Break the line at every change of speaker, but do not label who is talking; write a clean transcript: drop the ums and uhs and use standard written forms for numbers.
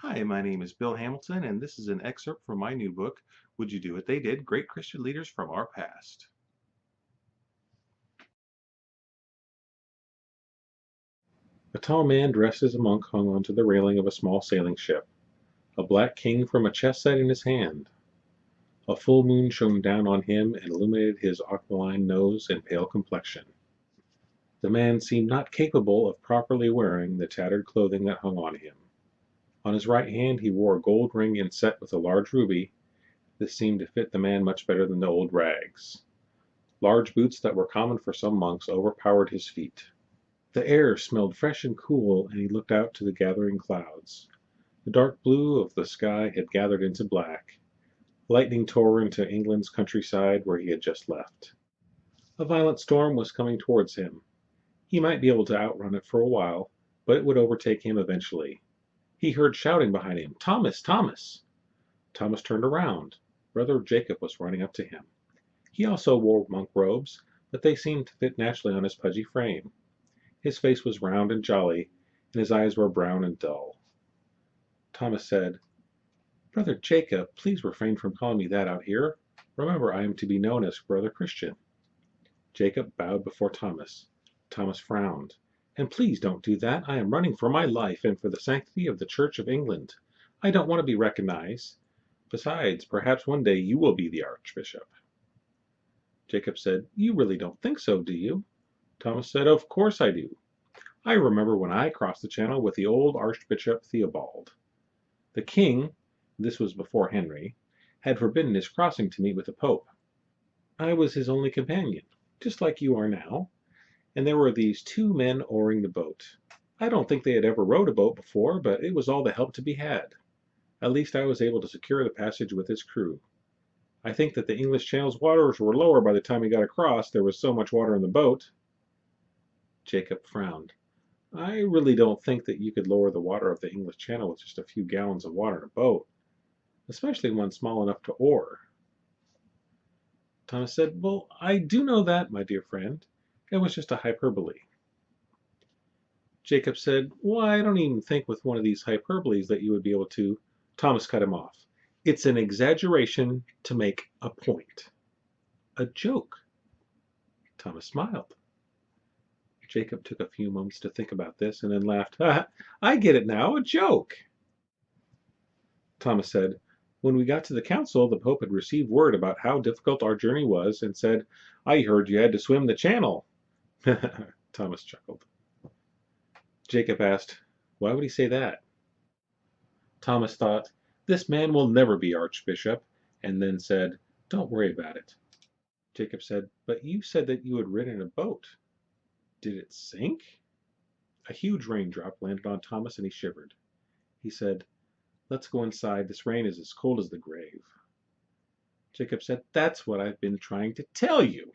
Hi, my name is Bill Hamilton, and this is an excerpt from my new book, Would You Do What They Did? Great Christian Leaders from Our Past.
A tall man dressed as a monk hung onto the railing of a small sailing ship, a black king from a chess set in his hand. A full moon shone down on him and illuminated his aquiline nose and pale complexion. The man seemed not capable of properly wearing the tattered clothing that hung on him. On his right hand he wore a gold ring inset with a large ruby. This seemed to fit the man much better than the old rags. Large boots that were common for some monks overpowered his feet. The air smelled fresh and cool, and he looked out to the gathering clouds. The dark blue of the sky had gathered into black. Lightning tore into England's countryside where he had just left. A violent storm was coming towards him. He might be able to outrun it for a while, but it would overtake him eventually. He heard shouting behind him, "Thomas! Thomas!" Thomas turned around. Brother Jacob was running up to him. He also wore monk robes, but they seemed to fit naturally on his pudgy frame. His face was round and jolly, and his eyes were brown and dull. Thomas said, "Brother Jacob, please refrain from calling me that out here. Remember, I am to be known as Brother Christian." Jacob bowed before Thomas. Thomas frowned. "And please don't do that. I am running for my life and for the sanctity of the Church of England. I don't want to be recognized. Besides, perhaps one day you will be the Archbishop." Jacob said, "You really don't think so, do you?" Thomas said, "Of course I do. I remember when I crossed the Channel with the old Archbishop Theobald. The king, this was before Henry, had forbidden his crossing to meet with the Pope. I was his only companion, just like you are now, and there were these two men oaring the boat. I don't think they had ever rowed a boat before, but it was all the help to be had. At least I was able to secure the passage with his crew. I think that the English Channel's waters were lower by the time we got across, there was so much water in the boat." Jacob frowned. "I really don't think that you could lower the water of the English Channel with just a few gallons of water in a boat, especially one small enough to oar." Thomas said, "Well, I do know that, my dear friend. It was just a hyperbole." Jacob said, "Well, I don't even think with one of these hyperboles that you would be able to—" Thomas cut him off. "It's an exaggeration to make a point. A joke." Thomas smiled. Jacob took a few moments to think about this and then laughed. "I get it now, a joke." Thomas said, "When we got to the council, the Pope had received word about how difficult our journey was and said, 'I heard you had to swim the channel.'" Thomas chuckled. Jacob asked, "Why would he say that?" Thomas thought, "This man will never be Archbishop," and then said, "Don't worry about it." Jacob said, "But you said that you had ridden a boat. Did it sink?" A huge raindrop landed on Thomas and he shivered. He said, "Let's go inside. This rain is as cold as the grave." Jacob said, "That's what I've been trying to tell you."